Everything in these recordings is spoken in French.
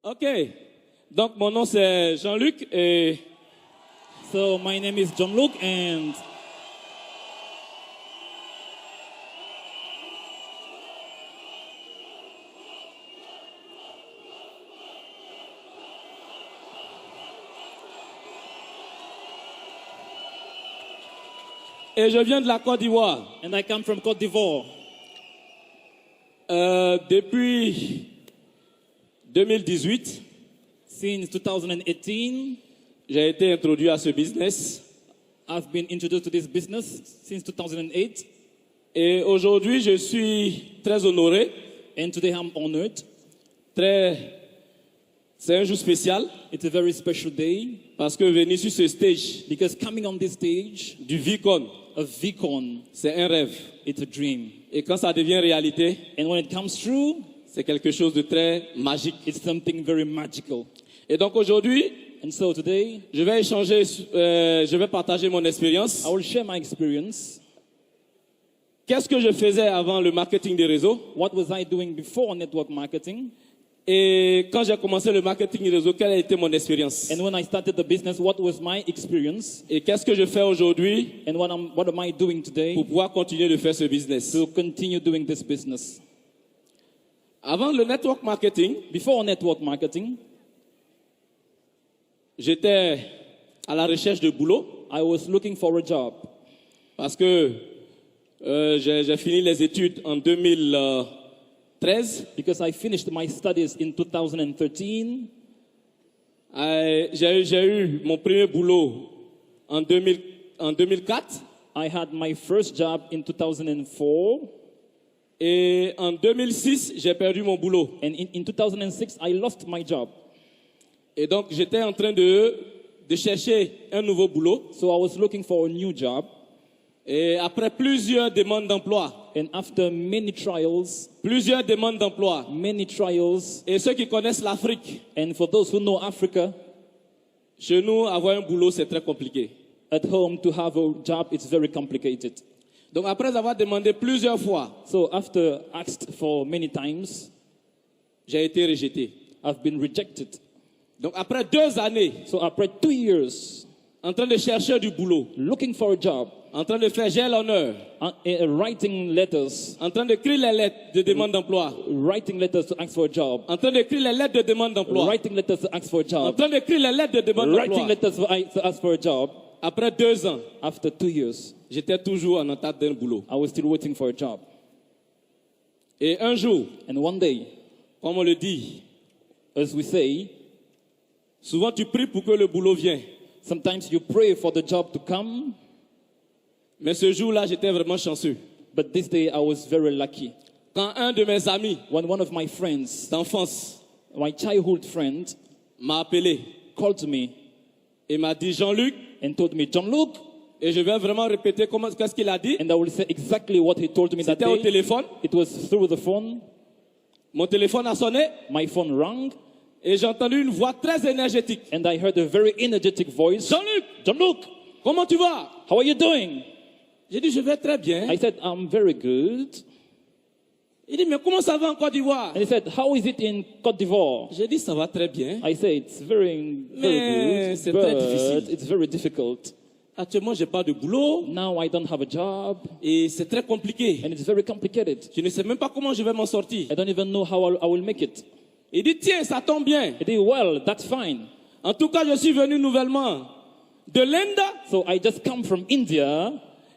Ok. Donc, mon nom, c'est Jean-Luc et... So my name is Jean-Luc and Et je viens de la Côte d'Ivoire. I come from Côte d'Ivoire. Depuis 2018, Since 2018, j'ai été introduit à ce business. I've been introduced to this business since 2008. Et aujourd'hui, je suis très honoré. And today I'm honored. C'est un jour spécial It's a very special day parce que venir sur ce stage because coming on this stage, du Vicon, a Vicon, c'est un rêve. it's a dream. Et quand ça devient réalité, And when it comes true, c'est quelque chose de très magique. it's something very magical. Et donc aujourd'hui, And so today, je vais échanger, je vais partager mon expérience. I will share my experience. Qu'est-ce que je faisais avant le marketing des réseaux? What was I doing before network marketing? Et quand j'ai commencé le marketing des réseaux, quelle a été mon expérience? And when I started the business, what was my experience? Et qu'est-ce que je fais aujourd'hui And what am I doing today pour pouvoir continuer de faire ce business? to continue doing this business? Avant le network marketing, Before network marketing, j'étais à la recherche de boulot I was looking for a job parce que j'ai fini les études en 2013. because I finished my studies in 2013. J'ai eu mon premier boulot en 2004 I had my first job in 2004. et en 2006, j'ai perdu mon boulot. And in 2006, I lost my job. Et donc, j'étais en train de chercher un nouveau boulot. So I was looking for a new job. Et après plusieurs demandes d'emploi, And after many trials, et ceux qui connaissent l'Afrique, and for those who know Africa, chez nous, avoir un boulot, c'est très compliqué. at home to have a job, it's very complicated. Donc, après avoir demandé plusieurs fois, So after asked for many times, j'ai été rejeté. I've been rejected. Donc, après 2 années, So after 2 years, en train de chercher du boulot, looking for a job, en train de faire j'ai l'honneur, writing letters, en train d'écrire les lettres de demande d'emploi, writing letters to ask for a job, en train d'écrire les lettres de demande d'emploi, writing letters to ask for a en job, train d'écrire les lettres de demande writing d'emploi. letters to ask for a job. Après 2 ans, After 2 years, j'étais toujours en attente d'un boulot. I was still waiting for a job. Et un jour, And one day, comme on le dit, as we say, souvent tu pries pour que le boulot vienne. sometimes you pray for the job to come, Mais ce jour-là, j'étais vraiment chanceux. but this day I was very lucky. Quand un de mes amis When one of my friends, d'enfance my childhood friend, m'a appelé called me et m'a dit Jean-Luc, and told me, Jean-Luc, et je vais vraiment répéter qu'est-ce qu'il a dit. and I will say exactly what he told me that C'était au day. téléphone. It was through the phone. Mon téléphone a sonné My phone rang, et j'ai entendu une voix très énergétique. and I heard a very energetic voice. Jean-Luc, Jean-Luc, comment tu vas? how are you doing? J'ai dit je vais très bien. I said, I'm very good. Il dit mais comment ça va en Côte d'Ivoire? And he said, how is it in Côte d'Ivoire? J'ai dit ça va très bien. I say it's very Mais good, c'est très but difficile. it's very difficult. Actuellement, j'ai pas de boulot Now I don't have a job, et c'est très compliqué. and it's very complicated. Je ne sais même pas comment je vais m'en sortir. I don't even know how I will make it. Il dit tiens, ça tombe bien. I did well, that's fine. En tout cas, je suis venu nouvellement de l'Inde So I just come from India,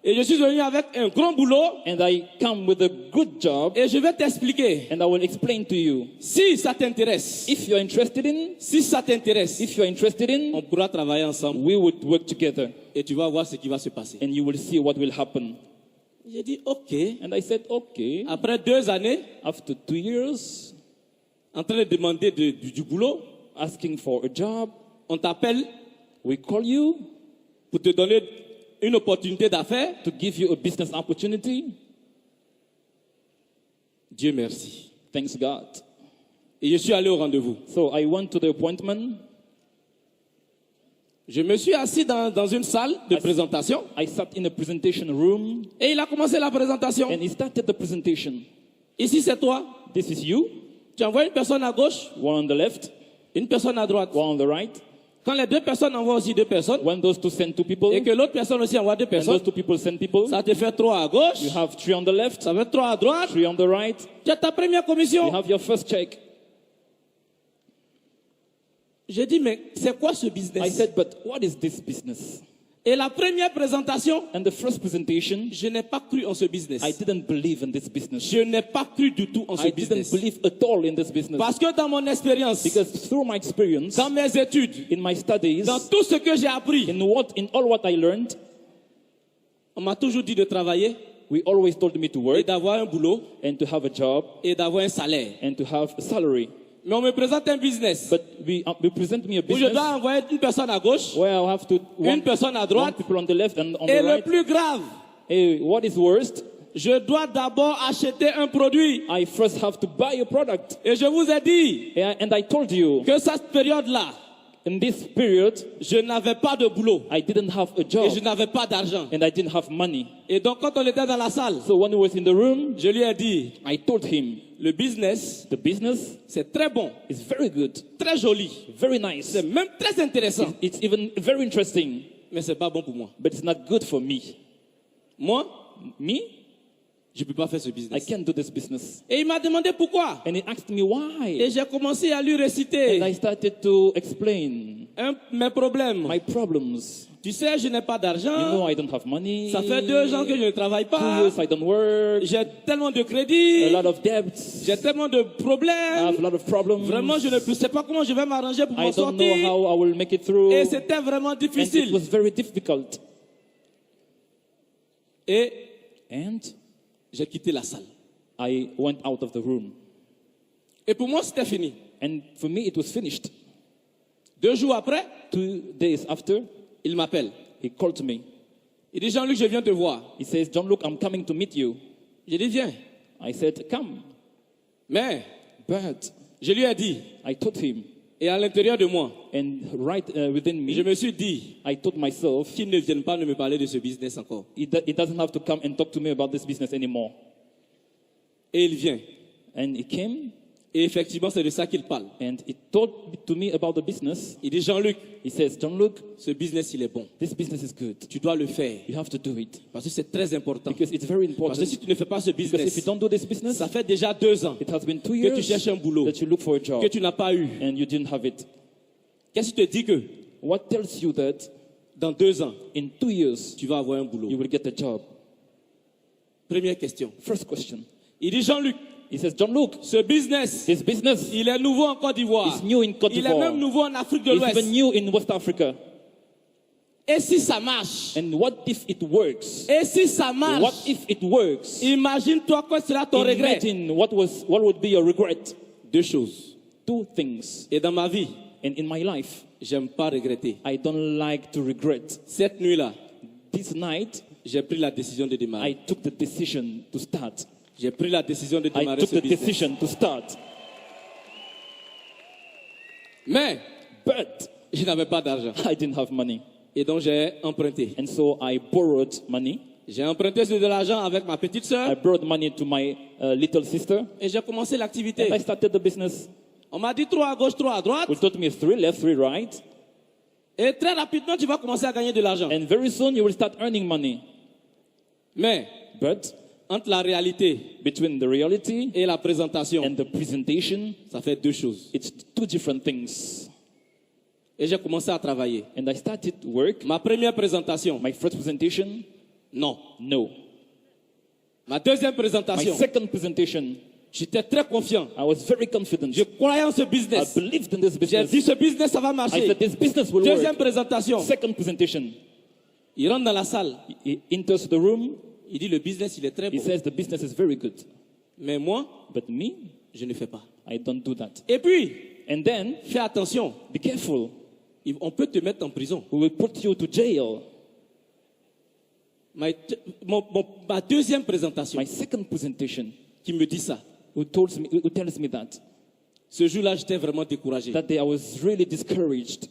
et je suis venu avec un grand boulot and I come with a good job, et je vais t'expliquer. and I will explain to you. Si ça t'intéresse, If you're interested in, on pourra travailler ensemble we would work together, et tu vas voir ce qui va se passer. and you will see what will happen. J'ai dit ok. And I said, okay. Après 2 années, After 2 years, en train de demander du boulot, asking for a job, on t'appelle we call you pour te donner une opportunité d'affaires. to give you a business opportunity. Dieu merci. Thanks God. Et je suis allé au rendez-vous. So I went to the appointment. Je me suis assis dans une salle de présentation I sat in a presentation room, et il a commencé la présentation. and he started the presentation. Ici c'est toi. This is you, Tu envoies une personne à gauche, one on the left, Une personne à droite. one on the right. Quand les deux personnes envoient aussi deux personnes, When those two send two people, et que l'autre personne aussi envoie deux and personnes, those two people send people, ça te fait 3 à gauche, you have 3 on the left, ça fait 3 à droite, 3 on the right. tu as ta première You commission. have your first check. J'ai dit, mais c'est quoi ce I business? said, but what is this business? Et la première présentation, And the first presentation, je n'ai pas cru en ce business. I didn't believe in this business. Je n'ai pas cru du tout en ce I didn't business. believe at all in this business. Parce que dans mon expérience, Because through my experience, dans mes études, in my studies, dans tout ce que j'ai appris, in all what I learned, on m'a toujours dit de travailler we always told me to et work d'avoir un boulot and to have a job et d'avoir un salaire. and to have a salary. Mais on me présente un business But we present me a où je business dois envoyer une personne à gauche, where I have to une personne à one droite, people on the left and on et the le right. plus grave, Hey, what is worst? je dois d'abord acheter un produit. I first have to buy a product. Et je vous ai dit And I told you, que cette période-là, in this period, je n'avais pas de boulot I didn't have a et job je n'avais pas d'argent. and I didn't have money. Et donc quand on était dans la salle, So when he was in the room, je lui ai dit, I told him, le business, the business c'est très bon, is very good, très joli, very nice. c'est même très intéressant, It's even very interesting, mais c'est pas bon pour moi. but it's not good for me. Moi, Me? je peux pas faire ce I business. can't do this business. Et il m'a demandé pourquoi. And he asked me why. Et j'ai commencé à lui And I réciter started to explain mes problèmes. my problems. Tu sais, je n'ai pas You d'argent. know, I don't have money. Ça fait 2 ans que je ne travaille 2 pas. years I don't work. J'ai tellement de A crédits. lot of debts. J'ai tellement de I have a problèmes. lot of problems. Vraiment, je ne sais pas comment je vais m'arranger pour I m'en don't know sortir. how I will make it through. Et c'était vraiment And it difficile. was very difficult. Et And j'ai quitté la salle. I went out of the room. Et pour moi, c'était fini. And for me, it was finished. 2 jours après, 2 days after, il m'appelle. he called me. Il dit, Jean-Luc, je viens te voir. He says, John, look, I'm coming to meet you. J'ai dit, viens. I said, come. Mais But je lui ai dit, I told him, et à l'intérieur de moi, and right within je me, me suis dit I told myself, qu'il ne vienne pas me parler de ce business encore. he doesn't have to come and talk to me about this business anymore. Et il vient. And he came, Et effectivement, c'est de ça qu'il parle. and he told to me about the business. Il dit, Jean-Luc, He says, John, look, ce business, il est bon. this business is good. Tu dois le faire. You have to do it. Parce que c'est très important. Because it's very Parce important. que si tu ne fais pas ce Because if you business, don't do this business, ça fait déjà 2 ans it has been 2 que years tu cherches un boulot that you look for a job que tu n'as pas eu. and you didn't have it. Qu'est-ce qui te dit que What tells you that dans 2 ans, in 2 years tu vas avoir un you boulot? will get a job? Première question. First question. Il dit, Jean-Luc, He says, John, look, ce business, this business il est nouveau en Côte d'Ivoire. is new in Côte Il est même d'Ivoire. nouveau en Afrique de It's l'Ouest. even new in West Africa. Et si ça marche? And what if it works? Et si ça What marche? if it works? Imagine-toi quoi sera ton regret. Imagine what would be your regret. 2 choses. 2 things. Et dans ma vie, And in my life, j'aime pas regretter. I don't like to regret. Cette nuit-là, This night, j'ai pris la décision de démarrer. I took the decision to start. J'ai pris la décision de I démarrer took ce the business. decision to start. Mais But je n'avais pas d'argent. I didn't have money. Et donc j'ai emprunté. And so I borrowed money. J'ai emprunté de l'argent avec ma petite I sœur borrowed money to my little sister. et j'ai commencé l'activité. And I started the business. On m'a dit 3 à gauche, 3 à droite. We taught me 3 left, 3 right. Et très rapidement, tu vas commencer à gagner de l'argent. And very soon you will start earning money. Mais But entre la réalité between the reality et la présentation, and the presentation, ça fait 2 choses. it's 2 different things. Et j'ai commencé à travailler. And I started work. Ma première présentation, My first presentation, non. no. Ma deuxième My présentation, second presentation, j'étais très confiant. I was very confident. Je croyais en ce I business. believed in this J'ai business. dit ce business, ça va I marcher. said this business will Deuxième work. présentation, Second presentation, il rentre dans la salle. he enters the room. Il dit le business, il est très He bon. says the business is very good. Mais moi, But me, je ne fais pas. I don't do that. Et puis, And then, fais attention. be careful. On peut te mettre en prison. We will put you to jail. Ma deuxième présentation My second presentation, qui me dit ça. who tells me that, Ce jour-là, j'étais vraiment découragé. that day I was really discouraged.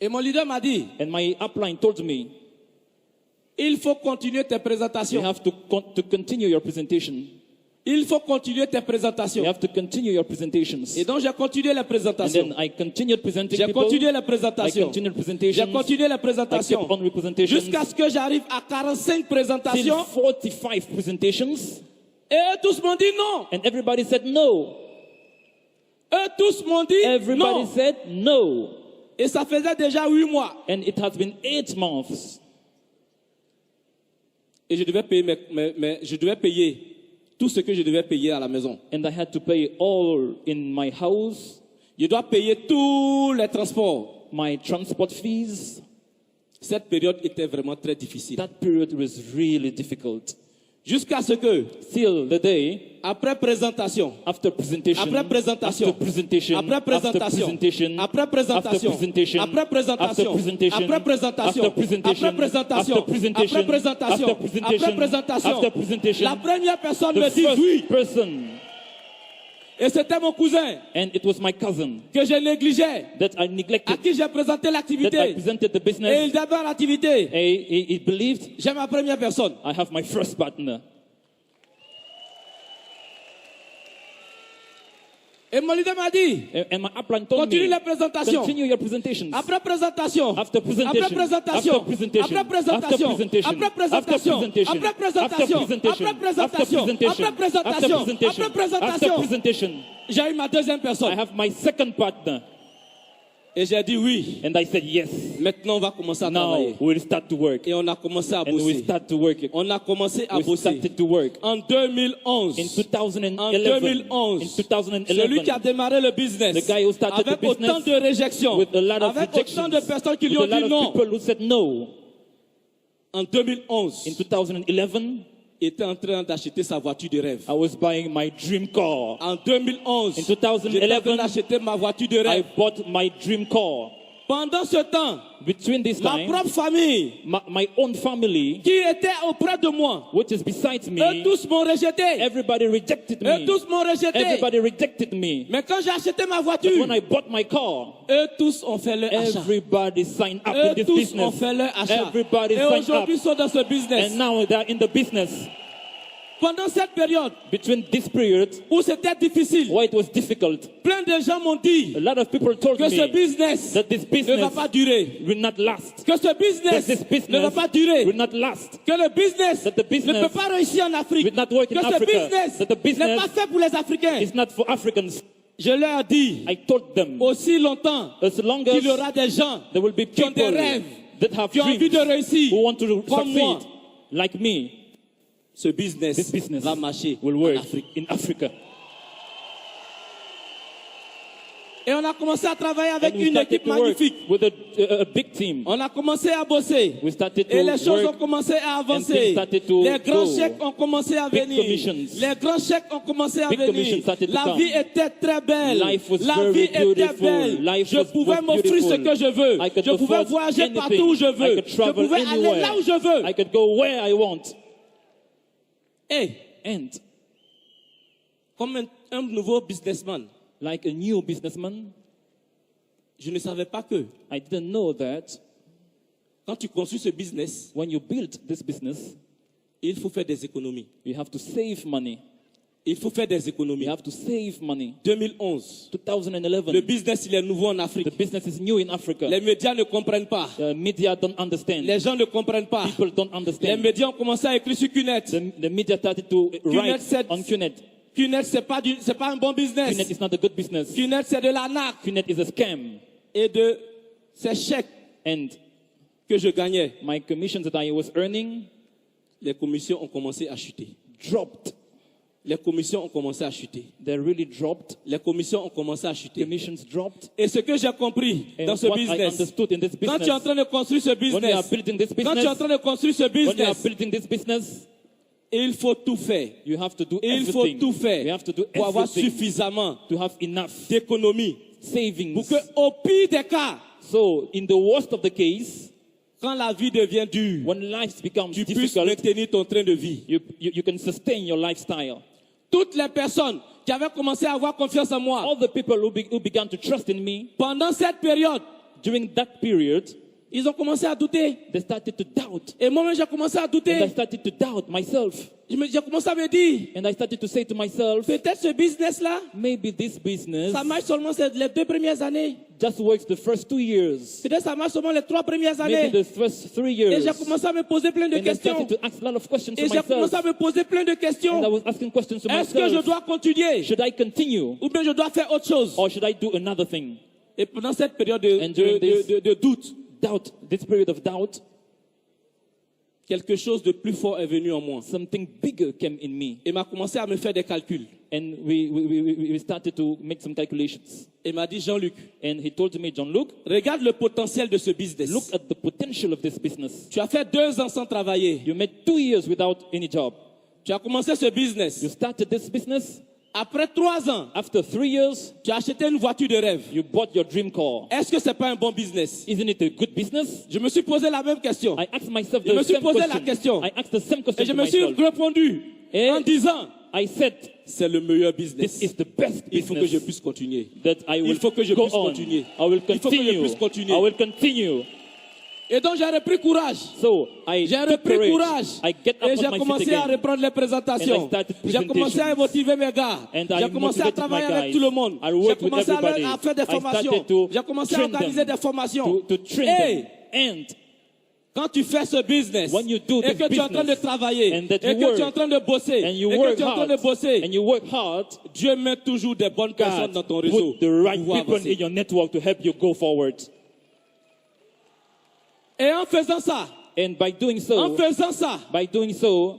Et mon leader m'a dit, And my upline told me, il faut continuer tes you présentations. have to continue your presentation. Il faut continuer tes You présentations. have to continue your presentations. Et donc j'ai continué les And présentations. then I continued presenting J'ai people. continué les I présentations. continued J'ai presentations. continué les I présentations. kept on with presentations. Jusqu'à ce que j'arrive à 45 Till présentations. 45 presentations. Et eux tous m'ont dit non. And everybody said no. Eux tous m'ont dit Everybody non. said no. Et ça faisait déjà 8 mois. And it has been 8 months. Et je devais payer, je devais payer tout ce que je devais payer à la maison. And I had to pay all in my house, Je dois payer tous les transports. my transport fees. Cette période était vraiment très difficile. That period was really difficult. Jusqu'à ce que, Till the day après présentation, after presentation, après présentation, after presentation, après présentation, after presentation, après présentation, after presentation, après présentation, after presentation, après présentation, after presentation, après présentation, after presentation, après présentation, after presentation, après présentation, after presentation, la première personne the me dit first oui. person, Et c'était mon cousin and it was my cousin que je négligeais, that I à neglected, qui j'ai présenté that I l'activité. presented the Et business. il d'abord l'activité. He believed J'ai ma première personne. I have my first partner. Et mon leader m'a dit, And my upline told continue me, la présentation. continue your presentations. Après présentation, After presentation, après présentation, after presentation, après présentation, after presentation, après présentation, after presentation, après présentation, after presentation, après présentation, after après présentation, presentation, après after présentation, presentation, j'ai eu ma deuxième I personne. have my second partner. Et j'ai dit oui. And I said, yes, Maintenant, on va commencer à now travailler. we'll start to work. Et on a commencé à And we bosser. start to work. On a commencé à We bosser. started to work. En 2011, In 2011, en in 2011, celui qui a 2011, démarré le business, The guy who started avec the business autant de réjections, with a lot of avec autant de rejections, personnes qui lui with ont a dit lot non, of people who said no. en 2011, In 2011, il était en train d'acheter sa voiture de rêve. I was buying my dream car. En 2011, In 2011, j'étais en train d'acheter ma voiture de I rêve. bought my dream car. Pendant ce temps, Between this ma time, propre famille my own family, qui était auprès de moi, which is besides eux me, tous m'ont rejeté. everybody rejected Eux me. tous m'ont rejeté. Everybody rejected me. Mais quand j'ai acheté ma But voiture, when I bought my car, eux tous ont fait leur achat. everybody signed up Eux in this tous ont business. fait leur achat. Everybody Et signed up. aujourd'hui, ils sont dans ce business. And now they're in the business. Pendant cette période Between this period, où c'était difficile, where it was difficult, plein de gens m'ont dit a lot of people told que ce me business that this ne va business pas durer. will not last. Que ce That business this ne va business pas durer. will not last. Que le business That the business ne peut pas réussir en Afrique. will not work Que in ce Africa. business That the business n'est pas fait pour les Africains. It's not for Africans. Je leur dis, I told them, aussi longtemps as long qu'il y as aura des gens there will be qui ont people des rêves, that have qui ont envie de dreams, réussir, who want to comme moi, succeed, like me, ce business, this business va marcher will en work Afrique. in Africa. Et on a commencé à travailler avec And we une started équipe to work magnifique. with a big team. On a commencé à bosser. We started to Et les choses ont work. commencé à And things avancer. started to Les grands go. chèques ont commencé à Big venir. commissions. Les grands chèques ont commencé à Big venir. commissions started to La come. vie était très belle. Life was La very vie était beautiful. belle. Life Je was pouvais m'offrir ce beautiful. que je veux. I could Je pouvais afford voyager anything. partout où je I veux. could Je travel pouvais aller anywhere. là où je veux. I could go where I want. Et And comme un nouveau businessman, like a new businessman, je ne savais pas que I didn't know that quand tu construis ce business, when you build this business, il faut faire des économies. you have to save money. Il faut faire des économies. You have to save money. 2011, 2011, le business il est nouveau en the Afrique. business is new in Africa. Les médias ne comprennent pas. Media don't understand. Les gens ne comprennent pas. People don't Les understand. médias ont commencé à écrire sur QNet. The media started to write said- on QNet. QNet, c'est pas un bon business. QNet is not a good business. QNet, c'est de l'arnaque. QNet is a scam. Et de ces chèques And que je gagnais, my commissions that I was earning les commissions ont commencé à chuter. dropped. Les commissions ont commencé à chuter. They really dropped. Les commissions ont commencé à chuter. Commissions dropped. Et ce que j'ai compris And dans ce what I business, understood in this quand tu es en business, train de construire ce when you are business, building this quand tu es en business, train de construire ce when you are business, building this business, il faut tout faire. you have to do Il faut everything. tout faire You have to do pour avoir everything suffisamment to have enough d'économie. savings. Pour que, au pire des cas, So, in the worst of the case, quand la vie devient dure, when life becomes tu puisses difficult, maintenir ton train de vie. you can sustain your lifestyle. Toutes les personnes qui avaient commencé à avoir confiance en moi All the people who began to trust in me pendant cette période, during that period, ils ont commencé à douter. they started to doubt. Et moi-même, j'ai commencé à And I douter. started to doubt myself. J'ai commencé à me dire, And I started to say to myself, peut-être ce business-là, maybe this business ça marche seulement les 2 premières années. just works the first 2 years, Peut-être ça marche seulement les 3 premières maybe années. the first 3 Et years. j'ai commencé à me poser plein de And I questions. started to ask a lot of questions to Et j'ai commencé à myself. me poser plein de And I questions. was asking questions to Est-ce que je myself. dois continuer Should I continue ou bien je dois faire autre chose? or should I do another thing? Et pendant cette période And during this de doute, doubt, this period of doubt, quelque chose de plus fort est venu en moi. something bigger came in me. Et m'a commencé à me faire des calculs. And we started to make some calculations. Et m'a dit, Jean-Luc, And he told me, John Luke, regarde le potentiel de ce business. look at the potential of this business. Tu as fait 2 ans sans travailler. You made 2 years without any job. Tu as commencé ce business. You started this business. Après 3 ans, After 3 years, tu as acheté une voiture de rêve. you bought your dream car. Est-ce que c'est pas un bon business? Isn't it a good business? Je me suis posé la même question. I asked myself Je me the suis same posé la question. question. I asked the same Et question je to me suis myself. répondu Et en disant, I said, c'est le meilleur this business. is the best Il faut que je business puisse continuer. that I will Il faut que je go puisse on. continuer. I will Il faut que je continue. puisse continuer. I will continue. Et donc j'ai repris courage. So I J'ai took repris courage. courage. I get up Et on j'ai my feet commencé à again. reprendre les And I présentations. started J'ai commencé à presentations. motiver mes gars. And J'ai I commencé à motivated travailler my avec guys. tout le monde. I J'ai worked with commencé everybody. à faire des I formations. started to J'ai commencé à train them. organiser des formations. To train Et them. And quand tu fais ce business when you do et this que tu es en train de business travailler and that et you que work, tu es en train de bosser and et you que work tu es en train de hard, bosser, and you work hard, Dieu met toujours des bonnes personnes dans ton God réseau put the right pour pouvoir people avancer. in your network to help you go forward. Et en faisant ça, And by doing so,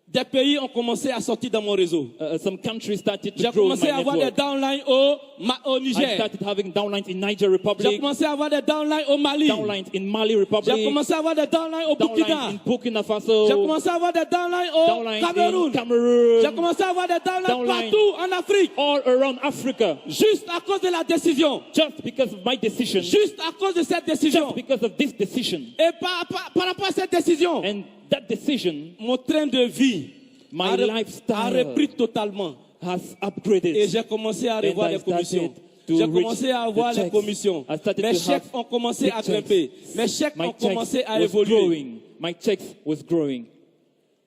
des pays ont commencé à sortir dans mon réseau. some countries started to J'ai grow in commencé my à avoir des network. downlines au I Niger. started having downlines in Niger J'ai Republic, commencé à avoir des downlines au Mali. downlines in Mali J'ai Republic, commencé à avoir des downlines au downlines Burkina. in Burkina J'ai Faso, commencé à avoir des downlines au downlines in Cameroun. J'ai Cameroon, commencé à avoir des downlines Downline. partout en Afrique. all around Africa, Juste à cause de la décision. just because of my decision, Juste à cause de cette décision. just because of this decision. Et par rapport à cette décision, And that decision, mon train de vie my a lifestyle repris totalement. has Et upgraded. j'ai commencé à And revoir I les commissions. started to J'ai reach commencé à avoir the les checks. commissions. I started Mes to chèques have ont commencé big à checks. grimper. Mes chèques My ont commencé checks à was évoluer. growing. My checks was growing.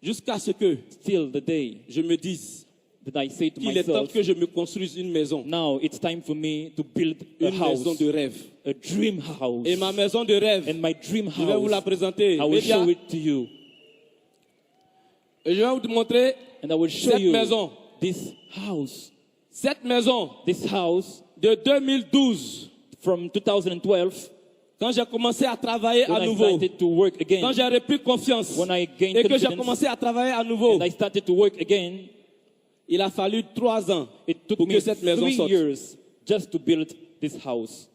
Jusqu'à ce que Till the day je me dise that I say to qu'il est temps myself, que je me construise une maison. now it's time for me to build a Une maison house, de rêve. a dream house. Et ma maison de rêve, And my dream je vais vous la house, présenter. I will Média. show it to you. Et je vais vous montrer And I will show cette you maison. this house. Cette maison This house de 2012, from 2012, quand j'ai commencé à travailler when à I nouveau, started to work quand again, j'ai repris confiance when I gained et que j'ai confidence, commencé à travailler à nouveau, and I started to work again, il a fallu 3 ans it took pour me que cette maison 3 sorte. years just to build this house.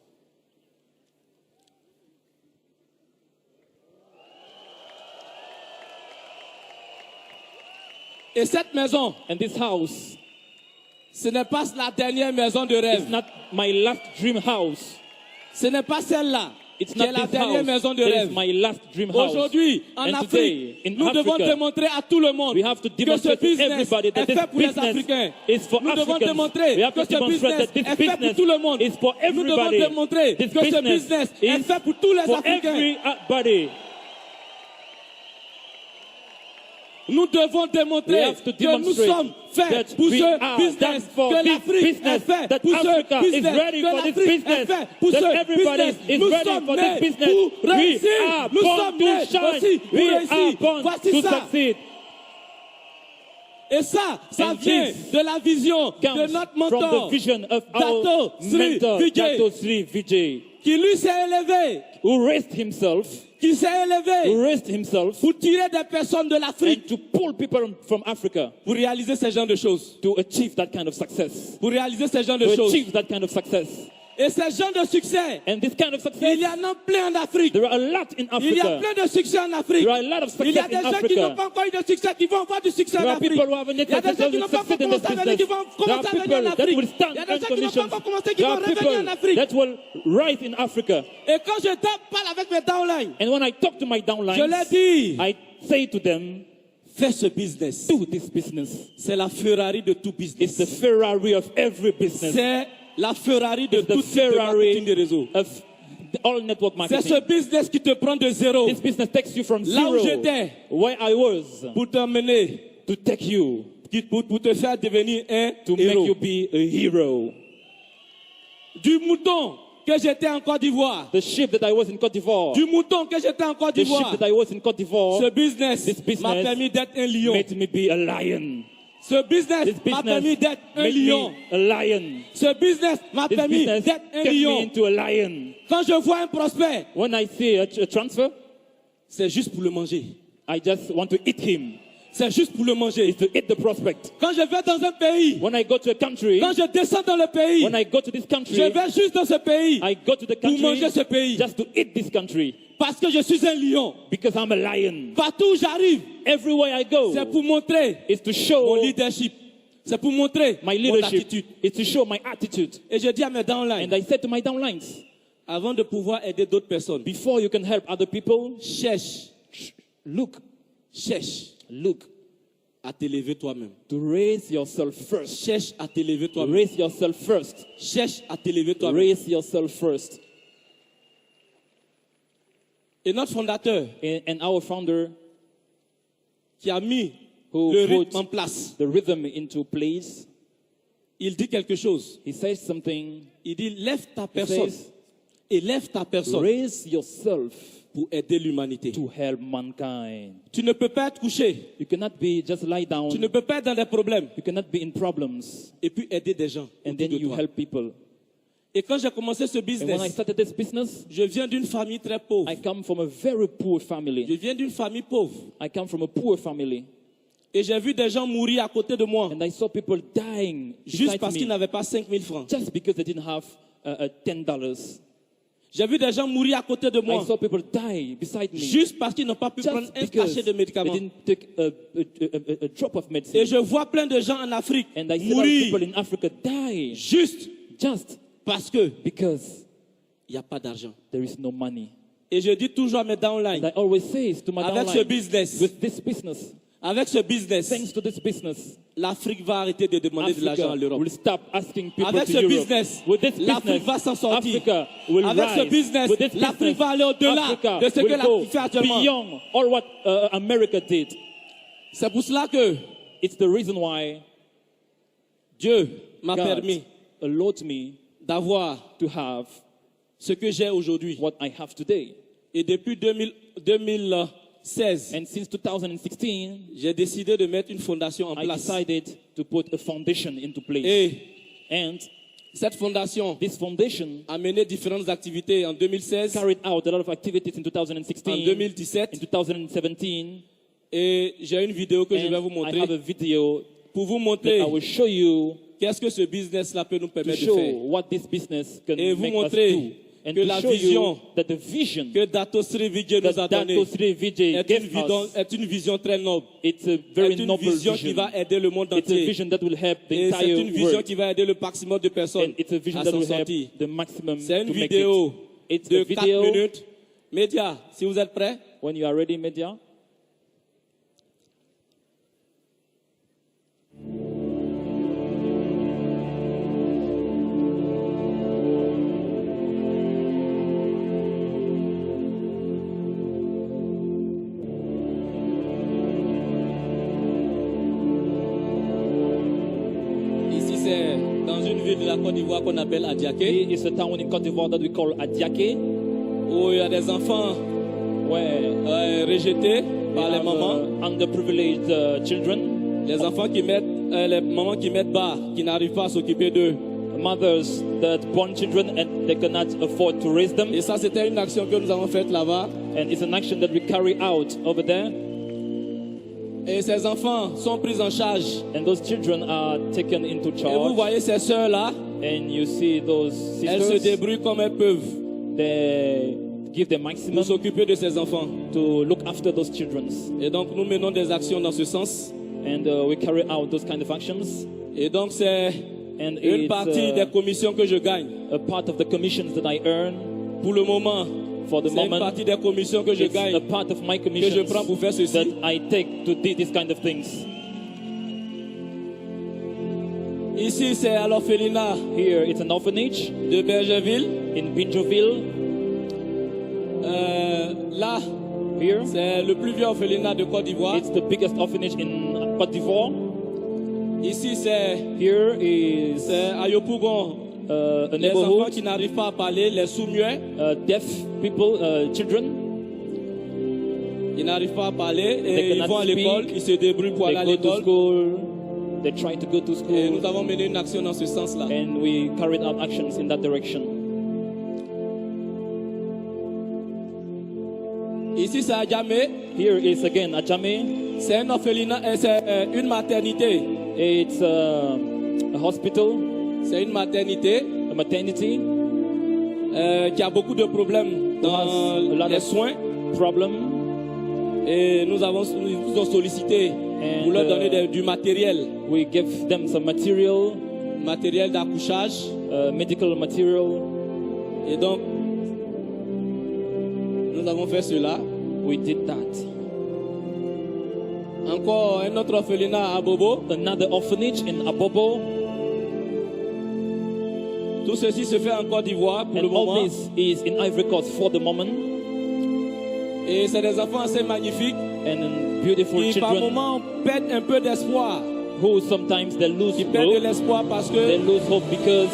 Et cette maison, And this house ce n'est pas la dernière maison de is rêve. not my last dream house. Ce n'est pas celle-là It's qui est not la this dernière house. maison de It rêve. is my last dream house. Aujourd'hui, en And Afrique, today, in nous devons Africa, démontrer à tout le monde we have to que ce demonstrate to business everybody that est this fait pour les business Africains. is for Nous devons Africans. démontrer We have que to ce demonstrate business that this est fait pour business tout le monde. is for Nous devons everybody. démontrer This que ce business business est is fait pour tous les for Africains. everybody. Nous devons We démontrer have to que nous demonstrate sommes faits that pour we ce are business, done for que this l'Afrique est business, faite that pour ce Africa is business, ready que for this l'Afrique est business, faite pour that ce everybody business. is Nous ready sommes for this nés business. pour We réussir. are Nous born sommes to nés shine. aussi pour We are réussir. born Voici to ça. succeed. Et ça And vient this de la vision de Comes notre from the mentor, vision of Dato our Sri mentor, Vijay, Dato Sri Vijay, qui lui s'est élevé, who raised himself pour tirer des personnes de l'Afrique, and to pull people from Africa pour réaliser ce genre de choses. to achieve that kind of success. Pour réaliser ce genre de To choses. achieve that kind of success. Et ce genre de succès, And this kind of success, il y en a plein en Afrique. there are a lot in Il y a Africa. plein de succès en Afrique. There are a lot of Il y a success des in gens qui n'ont Africa. pas encore eu de succès, qui vont avoir du succès en There are Afrique. people who haven't Il yet y a des gens qui n'ont pas encore succeeded in this commencé à venir, business. qui vont There are commencer à venir en people that Afrique. will Il stand y a des on gens qui n'ont pas commissions. encore commencé, qui There vont are revenir en people Afrique. that will rise in Africa. Et quand je parle avec mes downlines, And when I talk to my je downlines, leur dis, I say to them, fais ce business. do this business. C'est la Ferrari de tout It's business. the Ferrari of every business. C'est la Ferrari de It's the tout type de marketing de Ferrari réseau. of all network C'est ce marketing. business qui te prend de zéro This business takes you from Là où zero, j'étais. where I was, pour t'emmener to take you, pour te faire devenir un to make héros. you be a hero. Du mouton que j'étais en Côte d'Ivoire. The sheep that I was in Côte d'Ivoire, Du mouton que j'étais en Côte the sheep d'Ivoire. that I was in Côte d'Ivoire, Ce business This business m'a permis d'être un lion. made me be a lion. Ce business This m'a permis business d'être un made lion. me a lion. Ce business m'a This permis business d'être un turned me lion. into a lion. Quand je vois un prospect, When I see a transfer, c'est juste pour le manger. I just want to eat him. C'est juste pour le manger. It's to eat the prospect. Quand je vais dans un pays, When I go to a country, quand je descends dans le pays, when I go to this country, je vais juste dans ce pays I go to the pour country manger ce pays. just to eat this country Parce que je suis un lion. because I'm a lion. Partout où j'arrive, Everywhere I go, c'est pour montrer it's to mon show leadership. C'est pour montrer my mon leadership. attitude. It's to show my attitude. Et je dis à mes downlines, And I said to my downlines, avant de pouvoir aider d'autres personnes, before you can help other people, cherche look à t'élever toi-même. to raise yourself first. Cherche à t'élever toi-même. Raise yourself first. Cherche à t'élever toi-même. Raise yourself first. Et notre fondateur And our founder, qui a mis who le put rythme en place, the rhythm into place, il dit quelque chose. he says something. Il dit, lève ta He personne. says, Élève ta personne raise yourself pour aider l'humanité. to help mankind. Tu ne peux pas être couché. You cannot be just lie down. Tu ne peux pas être dans des problèmes You cannot be in problems et puis aider des gens and autour then de you toi. help people. Et quand j'ai commencé ce And when I business, started this business, je viens d'une famille très pauvre. I come from a very poor Je family. viens d'une famille pauvre. I come from a poor family. Et j'ai vu des gens mourir à côté de moi And I saw people dying juste beside parce qu'ils me n'avaient pas 5000 francs. just because they didn't have $10. J'ai vu des gens mourir à côté de I moi saw people die beside me juste parce qu'ils n'ont pas pu prendre just un because cachet de they médicaments. didn't take a drop of Et medicine. je vois plein de gens en Afrique And I see a lot of people mourir in Africa die juste just parce que because il n'y a pas d'argent. there is no money. Et je dis toujours à mes And downlines, I always say to my avec ce downline, business, with this business, avec ce business, thanks to this business, l'Afrique va arrêter de demander de l'argent Africa à l'Europe. will stop asking people Avec to ce Europe. business, With this l'Afrique va business, s'en sortir. Africa will Avec ce rise. business, With this l'Afrique business, va aller au-delà Africa de ce que will go l'Afrique fait actuellement. beyond all what America did. C'est pour cela que It's the reason why Dieu m'a God permis allowed me d'avoir to have ce que j'ai aujourd'hui. what I have today. Et depuis 2016, And since 2016, j'ai décidé de mettre une fondation en I place. decided to put a foundation into place. Et And cette fondation this foundation a mené différentes activités en 2016, carried out a lot of activities in en 2016, 2017. in 2017. Et j'ai une vidéo que je vais vous And I montrer have a video pour vous that montrer I will show you qu'est-ce que ce business-là peut nous to permettre de show faire. what this business can Et vous make us montrer do. And que to la show vision you that the vision que Dato Sri Vijay nous a that donnée Dato Sri Vijay gave us, est une vision très noble. it's a very C'est une noble vision qui vision. va aider le monde It's a entier. vision that will help the Et c'est entire une vision world. qui va aider le maximum de personnes And it's a vision à that s'en will help sortir. the maximum C'est une to make vidéo it. It's de a 4 video. minutes. Média, si vous êtes prêts. When you are ready, media. Ici, c'est dans une ville de la Côte d'Ivoire qu'on appelle Adiaké, It's a town in Côte d'Ivoire that we call Adiaké, où il y a des enfants where rejetés we par les have mamans. underprivileged children, Les enfants qui mettent, les mamans qui mettent bas, qui n'arrivent pas à s'occuper d'eux. mothers that born children and they cannot afford to raise them. Et ça, c'était une action que nous avons faite là-bas. And it's an action that we carry out over there. Et ces enfants sont pris en charge. And those children are taken into Et vous charge. voyez ces sœurs-là, And you see those elles se sisters, débrouillent comme elles peuvent they give their pour maximum s'occuper de ces enfants. to look after those children. Et donc, nous menons des actions dans ce sens. And we carry out those kind of actions. Et donc, c'est And une it's partie des commissions que je gagne. a part of the commissions that I earn. Pour le moment, For the c'est une moment, partie des commissions que je it's a gagne, part of my que je commissions prends pour faire that ceci. I take to do this kind of things. Ici, c'est à l'orphelinat Here, it's an orphanage de Bergerville. in Binjoville. Là, Here, c'est le plus vieux orphelinat de Côte d'Ivoire. it's the biggest orphanage in Côte d'Ivoire. Ici, c'est Here is à Yopougon. a Les enfants neighborhood, qui n'arrivent pas à parler, les sourds-muets, deaf people, children. ils n'arrivent pas à parler They et ils cannot vont à l'école, speak. ils se débrouillent pour aller They à go to l'école. school. They try to go to Et school. nous avons mené une action dans ce sens-là. And we carried out actions in that direction. Ici, c'est à Djamé. Here is again Ajame. C'est un orphelinat, c'est une maternité. It's a hospital, C'est une maternité a maternity. qui a beaucoup de problèmes Who has a lot dans les of soins. problem. Et nous avons sollicité pour leur donner du matériel. We give them some material, Matériel d'accouchage. medical material. Et donc, nous avons fait cela. We did that. Encore un autre orphelinat à Bobo. Another orphanage in Abobo. Tout ceci se fait en Côte d'Ivoire pour le And all moment. this is in Ivory Coast for the moment. Et c'est des enfants assez magnifiques And beautiful qui par children moments perdent un peu d'espoir. who sometimes they lose Qui perdent de hope. l'espoir parce They que lose hope because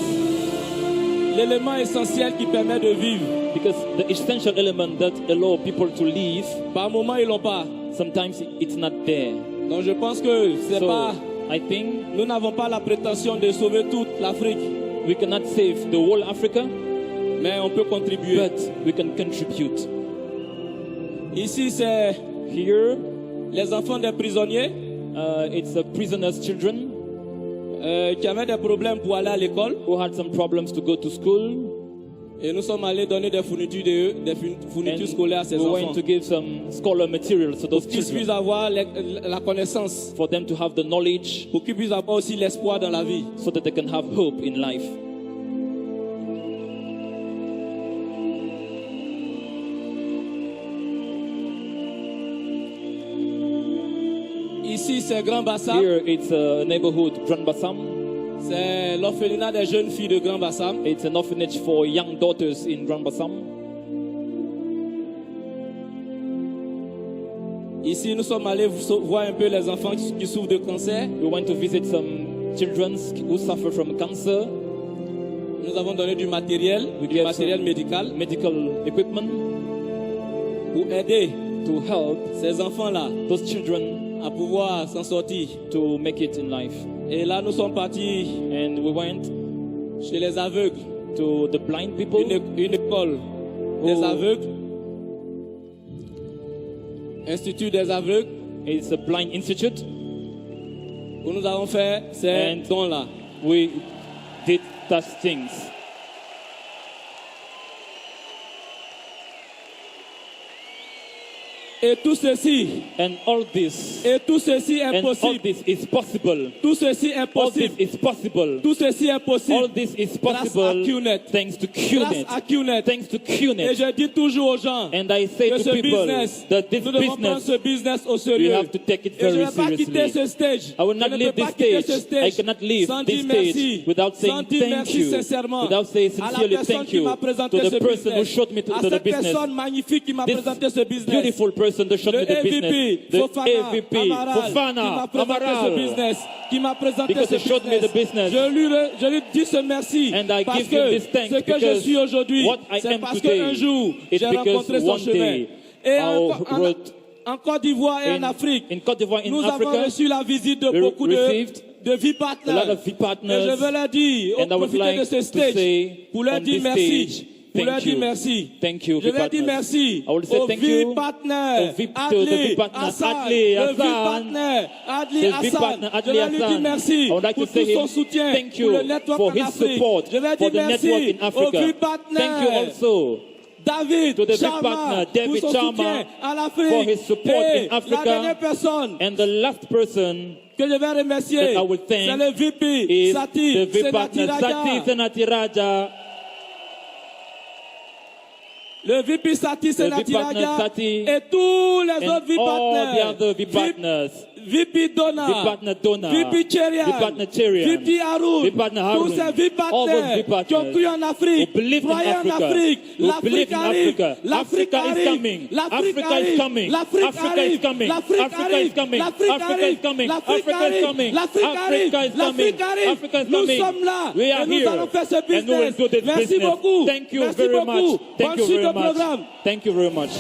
l'élément essentiel qui permet de vivre, the essential element that allow people to live, par moments ils l'ont pas. sometimes it's not there. Donc je pense que c'est So pas, I think nous n'avons pas la prétention de sauver toute l'Afrique, we cannot save the whole Africa, mais on peut contribuer. but we can contribute. Ici c'est Here, les enfants des prisonniers it's the prisoners' children qui avaient des problèmes pour aller à l'école. who had some problems to go to school, Et nous sommes allés donner des fournitures, fournitures scolaires à ces we enfants. went to give some scholar materials to those Pour qu'ils puissent children, avoir la connaissance, for them to have the knowledge, pour qu'ils puissent avoir aussi l'espoir dans la vie. so that they can have hope in life. Ici c'est Grand Bassam, Here, it's a neighborhood, Grand Bassam. c'est l'orphelinat des jeunes filles de Grand Bassam. It's an orphanage for young daughters in Grand Bassam. Ici nous sommes allés voir un peu les enfants qui souffrent de cancer. We went to visit some children who suffer from cancer. Nous avons donné du matériel, We du gave matériel some médical medical equipment pour aider to help ces enfants-là those children à pouvoir s'en sortir. to make it in life. Et là nous sommes partis And we went chez les aveugles, to the blind people, une école des Oh. aveugles, Institut des aveugles, it's a blind institute. où nous avons fait ces And dons-là. we did those things. Et tout ceci, And all this, et tout ceci est and all possible. this is possible. Tout ceci est All this possible. is possible. Tout ceci est All possible. this is Grâce à possible QNet. thanks to Grâce QNet. à QNet. Thanks to Et QNet. je dis toujours aux gens And I say que to ce people business, that this nous devons prendre business, ce business au we sérieux. have to take it Et je ne very vais pas quitter seriously. ce stage. I will Je not ne leave peux pas this quitter stage. ce stage I cannot leave sans this dire merci, stage without sans saying dire thank merci you, sincèrement without saying à la sincerely personne thank qui you m'a to présenté the ce person who business, showed me à to the cette business. personne magnifique qui m'a This présenté ce business. beautiful person that showed me the business. AVP, The Fofana, AVP, Amaral, qui Fofana, m'a présenté ce Amaral. business, qui m'a présenté Because ce he showed me the business. Je lui dis ce merci And I parce give him que this thanks ce que je because suis aujourd'hui, what I c'est am parce today qu'un jour, is j'ai because rencontré son one chemin. day Et I wrote en Côte d'Ivoire et en in Afrique, Côte d'Ivoire, in nous avons Africa, reçu la visite de we beaucoup received de vie a lot partners. of partners. Et je veux leur dire, And I would profiter like de ce to stage say pour leur on dire this merci. stage, Pour leur thank dire you. merci. Thank you, Je vais dire partners. merci I will say aux thank vie you partners. to the vie partner, Adli, le vie Hassan. partner, Adli The vie Hassan. partner, Je Adli vais lui dire Hassan. merci I would like pour to say tout son him soutien thank pour you le network for en his Afrique. support Je vais for dire the network merci in aux Africa. vie partners. Thank you also David to the big Chama partner, pour David son Chama, soutien à l'Afrique. for his support Et in Africa. la dernière personne and the last person que je vais remercier, that I will thank c'est le VP is Sati the big Senati partner Sati Raja. Senati Raja. Le VP Sati Senati partner Raja Sati et tous les and autres VIP all the partners. other VIP partners. VP Donna, VIP partner Donna, VP Cherian, VIP partner Cherian, VP Haroun, VIP partner Haroun, tous ces VIP all those partners VIP partners qui ont cru en Afrique, who believe in croyez en Africa, Afrique, who l'Afrique believe in arrive, Africa. l'Afrique Africa is arrive, coming. l'Afrique Africa is arrive, coming. l'Afrique Africa arrive, is coming. l'Afrique Africa is arrive, coming. l'Afrique Africa is arrive, coming. l'Afrique Africa is arrive, coming. l'Afrique arrive, Africa is coming. l'Afrique arrive. Africa is Nous coming. sommes là We are et nous here. allons faire ce And we will business. do this Merci business. beaucoup. Thank you Merci very beaucoup. much. Thank Bonne you suite very au much. programme. Thank you very much.